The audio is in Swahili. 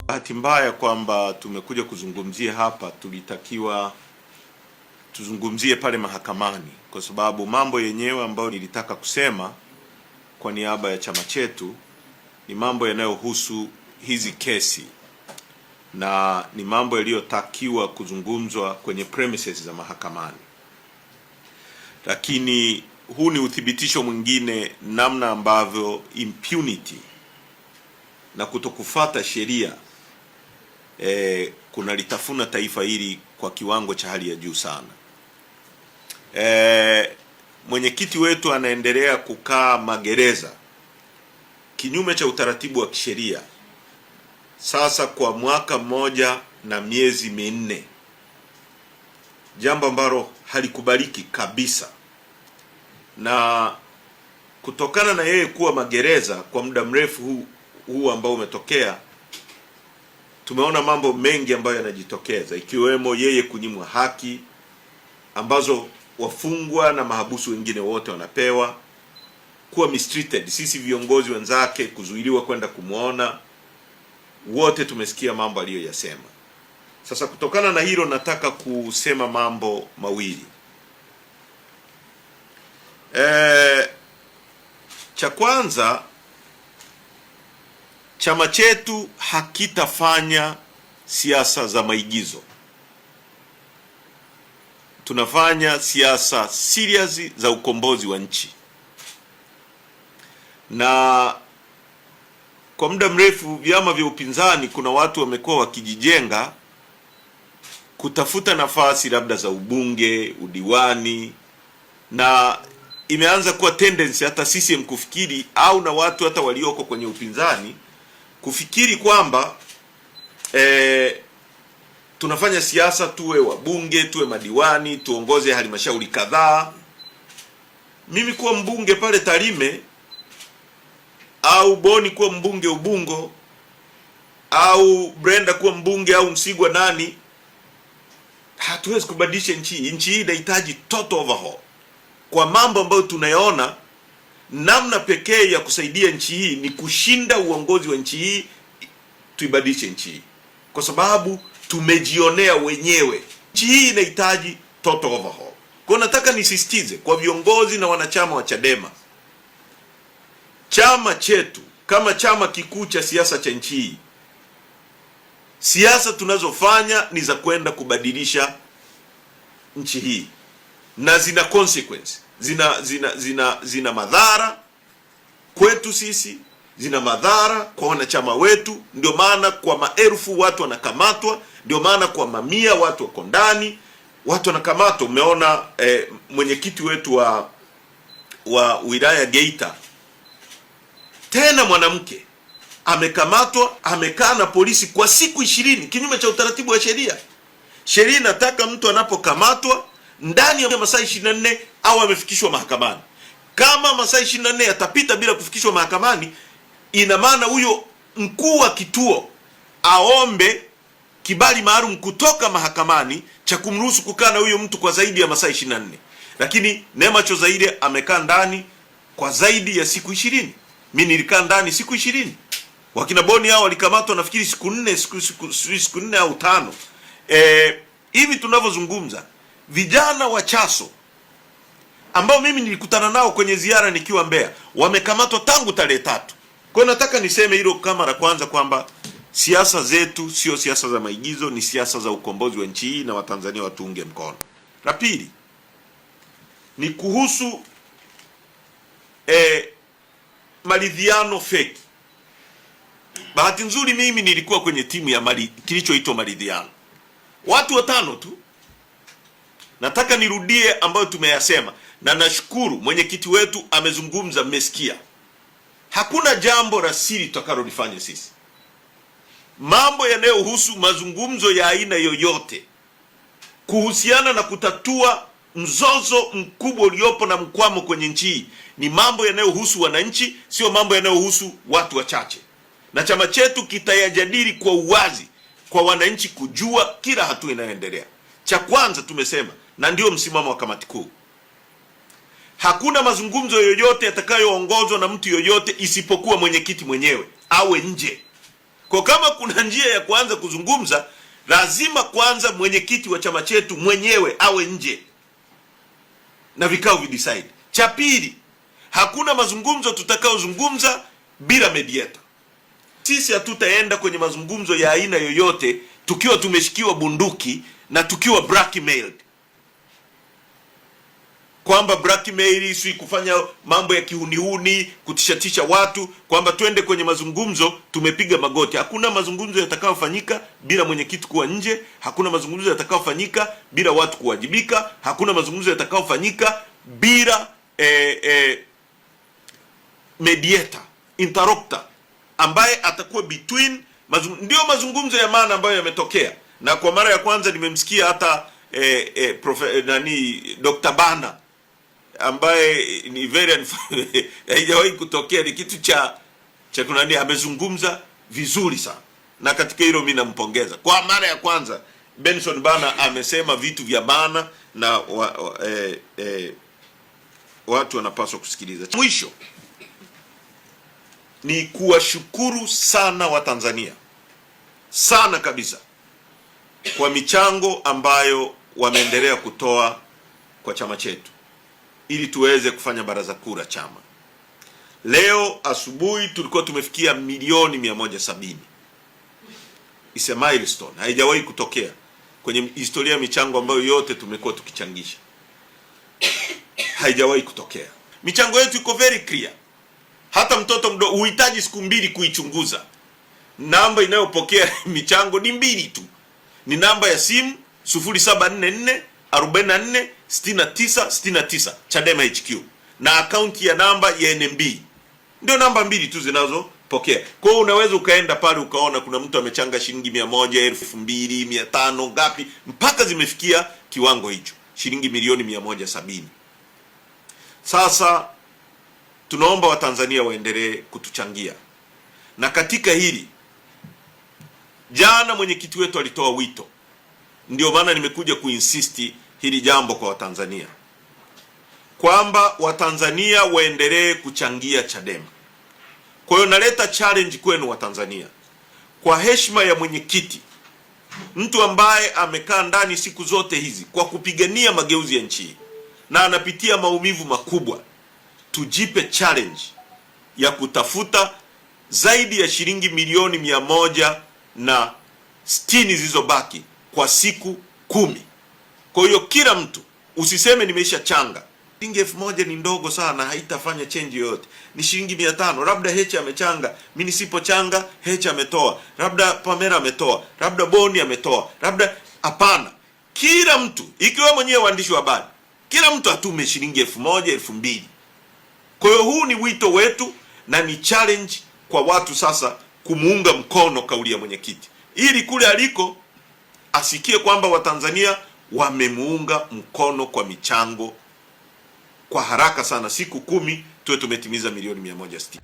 Bahati mbaya kwamba tumekuja kuzungumzia hapa, tulitakiwa tuzungumzie pale mahakamani, kwa sababu mambo yenyewe ambayo nilitaka kusema kwa niaba ya chama chetu ni mambo yanayohusu hizi kesi na ni mambo yaliyotakiwa kuzungumzwa kwenye premises za mahakamani. Lakini huu ni uthibitisho mwingine namna ambavyo impunity na kutokufuata sheria kunalitafuna taifa hili kwa kiwango cha hali ya juu sana. Mwenyekiti wetu anaendelea kukaa magereza kinyume cha utaratibu wa kisheria sasa kwa mwaka mmoja na miezi minne, jambo ambalo halikubaliki kabisa. Na kutokana na yeye kuwa magereza kwa muda mrefu huu ambao umetokea, tumeona mambo mengi ambayo yanajitokeza, ikiwemo yeye kunyimwa haki ambazo wafungwa na mahabusu wengine wote wanapewa, kuwa mistreated, sisi viongozi wenzake kuzuiliwa kwenda kumwona. Wote tumesikia mambo aliyoyasema. Sasa kutokana na hilo nataka kusema mambo mawili. Cha kwanza, chama chetu hakitafanya siasa za maigizo. Tunafanya siasa serious za ukombozi wa nchi. Na kwa muda mrefu vyama vya upinzani kuna watu wamekuwa wakijijenga kutafuta nafasi labda za ubunge, udiwani, na imeanza kuwa tendency hata CCM kufikiri, au na watu hata walioko kwenye upinzani kufikiri kwamba tunafanya siasa tuwe wabunge, tuwe madiwani, tuongoze halmashauri kadhaa. Mimi kuwa mbunge pale Tarime, au Boni kuwa mbunge Ubungo, au Brenda kuwa mbunge, au Msigwa nani, hatuwezi kubadilisha nchi. Nchi hii inahitaji total overhaul. Kwa mambo ambayo tunayaona, namna pekee ya kusaidia nchi hii ni kushinda uongozi wa nchi hii, tuibadilishe nchi hii, kwa sababu tumejionea wenyewe. Nchi hii inahitaji total overhaul. Kwa nataka nisisitize kwa viongozi na wanachama wa Chadema, chama chetu kama chama kikuu cha siasa cha nchi hii, siasa tunazofanya ni za kwenda kubadilisha nchi hii, na zina consequence, zina madhara kwetu sisi, zina madhara kwa wanachama wetu. Ndio maana kwa maelfu watu wanakamatwa, ndio maana kwa mamia watu wako ndani, watu wanakamatwa. Umeona mwenyekiti wetu wa wilaya Geita, tena mwanamke, amekamatwa, amekaa na polisi kwa siku 20 kinyume cha utaratibu wa sheria. Sheria inataka mtu anapokamatwa ndani ya masaa 24 au amefikishwa mahakamani. Kama masaa 24 yatapita bila kufikishwa mahakamani, ina maana huyo mkuu wa kituo aombe kibali maalum kutoka mahakamani cha kumruhusu kukaa na huyo mtu kwa zaidi ya masaa 24. Lakini Neema Chozaire amekaa ndani kwa zaidi ya siku 20. Mimi nilikaa ndani siku 20. Wakina Boni hao walikamatwa nafikiri siku 4 au 5. Hivi tunavyozungumza, vijana wa Chaso ambao mimi nilikutana nao kwenye ziara nikiwa Mbeya wamekamatwa tangu tarehe 3. Kwa hiyo nataka niseme hilo kama la kwanza, kwamba siasa zetu sio siasa za maigizo, ni siasa za ukombozi wa nchi hii, na Watanzania watuunge mkono. La pili ni kuhusu maridhiano fake. Bahati nzuri mimi nilikuwa kwenye timu ya kilichoitwa maridhiano, watu 5 tu. Nataka nirudie ambayo tumeyasema, na nashukuru mwenyekiti wetu amezungumza, mmesikia. Hakuna jambo la siri tutakalolifanya sisi. Mambo yanayohusu mazungumzo ya aina yoyote kuhusiana na kutatua mzozo mkubwa uliopo na mkwamo kwenye nchi hii ni mambo yanayohusu wananchi, sio mambo yanayohusu watu wachache. Na chama chetu kitayajadili kwa uwazi, kwa wananchi kujua kila hatua inayoendelea. Cha kwanza tumesema, na ndio msimamo wa kamati kuu, hakuna mazungumzo yoyote yatakayoongozwa na mtu yoyote isipokuwa mwenyekiti mwenyewe, awe nje. Kwa kama kuna njia ya kuanza kuzungumza, lazima kwanza mwenyekiti wa chama chetu mwenyewe awe nje na vikao videcide. Cha pili, hakuna mazungumzo tutakaozungumza bila mediator. Sisi hatutaenda kwenye mazungumzo ya aina yoyote tukiwa tumeshikiwa bunduki na tukiwa blackmailed, kwamba blackmail si kufanya mambo ya kihuniuni, kutishatisha watu, kwamba twende kwenye mazungumzo tumepiga magoti. Hakuna mazungumzo yatakayofanyika bila mwenyekiti kuwa nje. Hakuna mazungumzo yatakayofanyika bila watu kuwajibika. Hakuna mazungumzo yatakayofanyika bila mediator, interrupter ambaye atakuwa between ndio mazungumzo ya maana ambayo yametokea. Na kwa mara ya kwanza nimemsikia hata Dr. Bana ambaye ni very haijawahi kutokea, ni kitu cha kunani, amezungumza vizuri sana, na katika hilo mimi nampongeza. Kwa mara ya kwanza Benson Bana amesema vitu vya maana na watu wanapaswa kusikiliza. Mwisho ni kuwashukuru sana Watanzania, sana kabisa, kwa michango ambayo wameendelea kutoa kwa chama chetu ili tuweze kufanya baraza kuu la chama. Leo asubuhi tulikuwa tumefikia milioni 170. It's a milestone. Haijawahi kutokea kwenye historia ya michango ambayo yote tumekuwa tukichangisha. Haijawahi kutokea. Michango yetu iko very clear. Hata mtoto mdogo uhitaji siku mbili kuichunguza. Namba inayopokea michango ni mbili tu. Ni namba ya simu 0744 44 69 69 Chadema HQ, na akaunti ya namba ya NMB. Ndio namba mbili tu zinazopokea. Kwa hiyo unaweza ukaenda pale ukaona kuna mtu amechanga shilingi 100, 2000, 500 ngapi, mpaka zimefikia kiwango hicho, shilingi milioni 170. Sasa tunaomba Watanzania waendelee kutuchangia. Na katika hili, jana mwenyekiti wetu alitoa wito. Ndio maana nimekuja kuinsisti hili jambo kwa Watanzania, kwamba Watanzania waendelee kuchangia Chadema. Kwa hiyo naleta challenge kwenu Watanzania, kwa heshima ya mwenyekiti, mtu ambaye amekaa ndani siku zote hizi kwa kupigania mageuzi ya nchi na anapitia maumivu makubwa, tujipe challenge ya kutafuta zaidi ya shilingi milioni 160 zilizobaki kwa siku 10. Kwa hiyo kila mtu usiseme nimeisha changa. Shilingi 1000 ni ndogo sana, haitafanya change yoyote. Ni shilingi 500. Labda Heche amechanga, mimi nisipochanga Heche ametoa, labda Pamela ametoa, labda Boni ametoa, labda hapana. Kila mtu, ikiwa mwenyewe waandishi wa habari, kila mtu atume shilingi 1000, 2000. Kwa hiyo huu ni wito wetu na ni challenge kwa watu sasa kumuunga mkono kauli ya mwenyekiti, ili kule aliko asikie kwamba Watanzania wamemuunga mkono kwa michango kwa haraka sana. Siku 10 tuwe tumetimiza milioni 160.